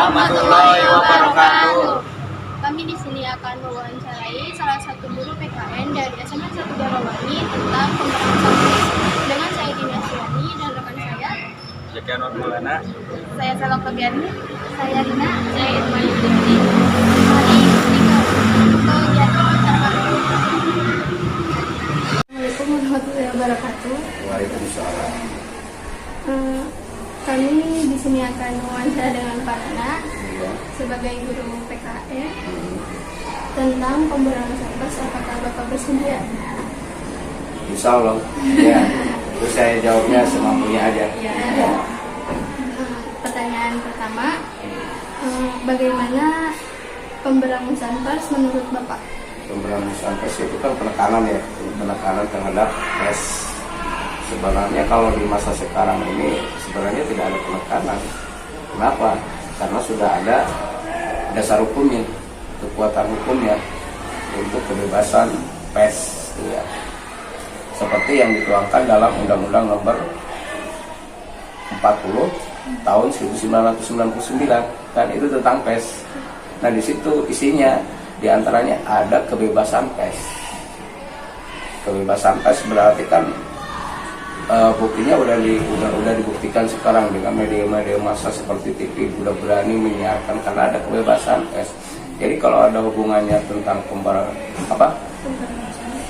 warahmatullahi wabarakatuh. Kami di sini akan mewawancarai salah satu guru PKN dari SMA 1 Garawani tentang pembahasan dengan saya Dina Syani dan rekan saya Jekian Maulana. Saya Salok Kebiani, saya Rina, saya Irma Yudhini. Mari ikuti kegiatan masyarakat. Assalamualaikum warahmatullahi wabarakatuh. Waalaikumsalam. Kami di sini akan mewawancara dengan Pak Nana Iya. sebagai guru PKN tentang pemberantasan pers. Apakah Bapak bersedia? Insya Allah. Ya. Terus saya jawabnya semampunya aja. Ya. Pertanyaan pertama, bagaimana pemberantasan pers menurut Bapak? Pemberantasan pers itu kan penekanan ya, penekanan terhadap pers. Sebenarnya kalau di masa sekarang ini sebenarnya tidak ada penekanan. Kenapa? Karena sudah ada dasar hukumnya, kekuatan hukumnya untuk kebebasan pers. Ya. Seperti yang dituangkan dalam Undang-Undang Nomor 40 tahun 1999, kan itu tentang pers. Nah di situ isinya diantaranya ada kebebasan pers. Kebebasan pers berarti kan buktinya udah dibuktikan sekarang dengan media-media massa seperti TV udah berani menyiarkan karena ada kebebasan pers. Jadi kalau ada hubungannya tentang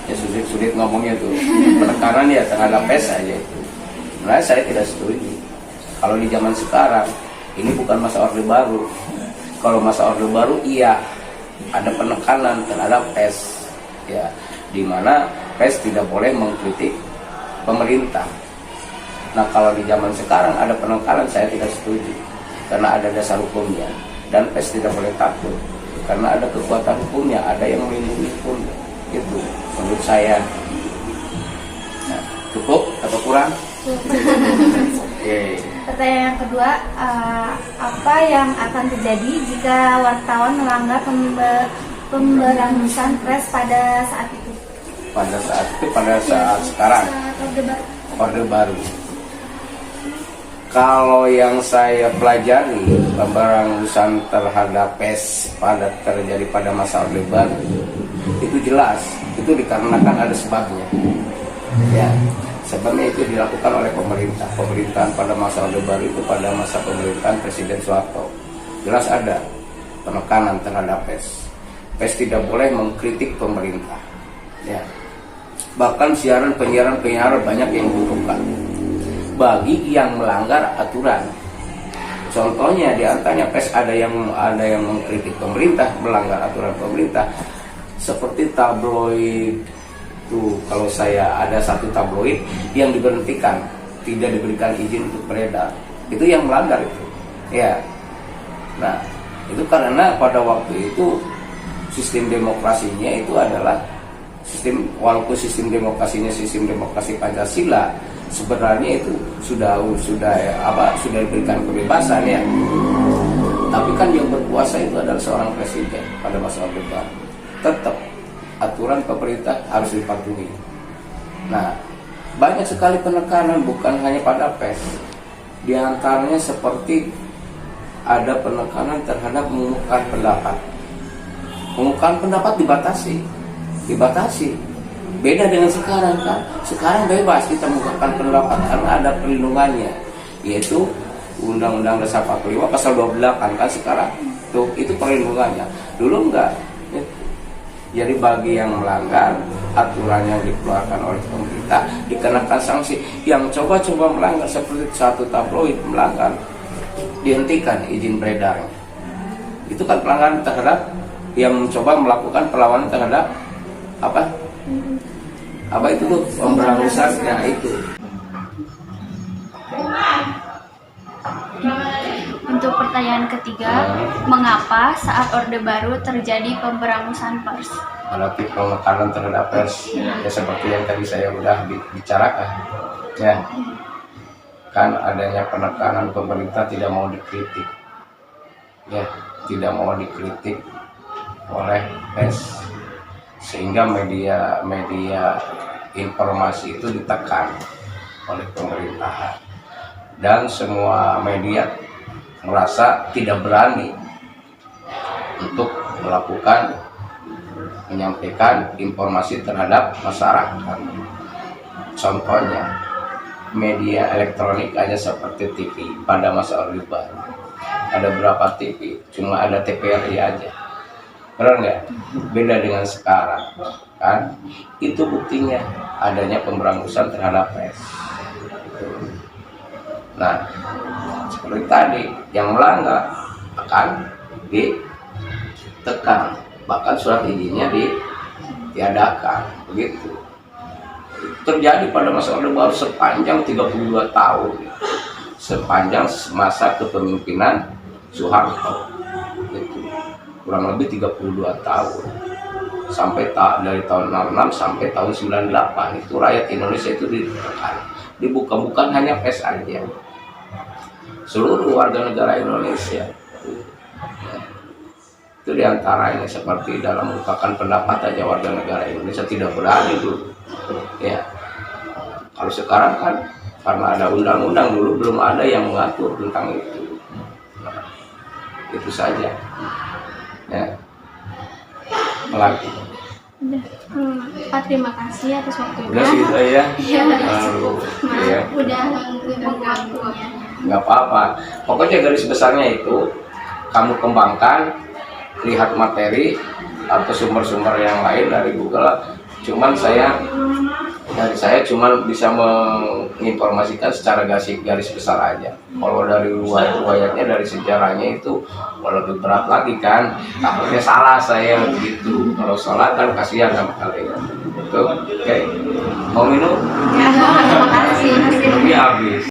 ya sulit ngomongnya tuh penekanan ya terhadap pers aja itu. Nah saya tidak setuju. Kalau di zaman sekarang ini bukan masa orde baru. Kalau masa orde baru iya ada penekanan terhadap pers ya, di mana pers tidak boleh mengkritik pemerintah. Nah kalau di zaman sekarang ada penekanan saya tidak setuju karena ada dasar hukumnya dan pers tidak boleh takut karena ada kekuatan hukumnya, ada yang melindungi hukum. Itu menurut saya. Nah, cukup atau kurang? Pertanyaan yang kedua, apa yang akan terjadi jika wartawan melanggar pemberantasan pers pada saat itu? Pada saat sekarang orde baru. Kalau yang saya pelajari pemberantasan terhadap pers terjadi pada masa orde baru itu jelas, itu dikarenakan ada sebabnya. Ya, sebabnya itu dilakukan oleh pemerintahan pada masa orde baru itu pada masa pemerintahan Presiden Soeharto. Jelas ada penekanan terhadap pers. Pers tidak boleh mengkritik pemerintah. Ya. Bahkan penyiaran banyak yang dibutuhkan bagi yang melanggar aturan. Contohnya diantaranya pers ada yang mengkritik pemerintah, melanggar aturan pemerintah, seperti tabloid. Tuh, kalau saya ada satu tabloid yang diberhentikan, tidak diberikan izin untuk beredar, itu yang melanggar itu. Ya. Nah, itu karena pada waktu itu sistem demokrasinya itu adalah walaupun sistem demokrasi Pancasila, sebenarnya itu sudah diberikan kebebasan ya. Tapi kan yang berkuasa itu adalah seorang presiden pada masa orde baru. Tetap aturan pemerintah harus dipatuhi. Nah, banyak sekali penekanan bukan hanya pada pers. Di antaranya seperti ada penekanan terhadap mengungkapkan pendapat. Mengungkapkan pendapat dibatasi. Beda dengan sekarang kan. Sekarang bebas kita mengungkapkan pendapat karena ada perlindungannya, yaitu Undang-Undang Dasar 45 pasal 28 kan sekarang. Tuh, itu perlindungannya. Dulu enggak. Jadi bagi yang melanggar aturan yang dikeluarkan oleh pemerintah dikenakan sanksi. Yang coba-coba melanggar seperti satu tabloid melanggar, dihentikan izin beredarnya. Itu kan pelanggaran terhadap yang mencoba melakukan perlawanan terhadap apa itu tuh pemberantasan ya itu. Untuk pertanyaan ketiga, mengapa saat orde baru terjadi pemberantasan pers? Berarti penekanan terhadap pers ya seperti yang tadi saya udah bicarakan ya, kan adanya penekanan pemerintah tidak mau dikritik ya, tidak mau dikritik oleh pers, sehingga media informasi itu ditekan oleh pemerintahan dan semua media merasa tidak berani untuk melakukan menyampaikan informasi terhadap masyarakat. Contohnya media elektronik aja seperti TV pada masa Orde Baru. Ada berapa TV? Cuma ada TVRI aja. Benar nggak? Beda dengan sekarang, kan? Itu buktinya adanya pemberangusan terhadap pers. Nah, seperti tadi, yang melanggar akan ditekan, bahkan surat izinnya ditiadakan, begitu. Terjadi pada masa Orde Baru sepanjang 32 tahun, sepanjang masa kepemimpinan Soeharto, itu kurang lebih 32 tahun, sampai dari tahun 66 sampai tahun 98 itu rakyat Indonesia itu ditekan, dibuka-bukan hanya pers aja, seluruh warga negara Indonesia. Itu diantaranya seperti dalam mengungkapkan pendapat aja warga negara Indonesia tidak berani dulu. Ya, kalau sekarang kan karena ada undang-undang, dulu belum ada yang mengatur tentang itu. Nah, itu saja. Ya, lagi. Pak, terima kasih atas waktunya. Udah sih saya. Iya, Lalu, ya. udah mengganggu waktunya. Nggak apa-apa. Pokoknya garis besarnya itu kamu kembangkan, lihat materi atau sumber-sumber yang lain dari Google. Cuman saya cuman bisa menginformasikan secara garis besar aja. Kalau dari riwayatnya, dari sejarahnya itu lebih berat lagi kan. Takutnya salah saya begitu. Kalau salah kan kasihan sama kalian. Betul? Oke. Mau minum? Ya, terima kasih. Lebih habis.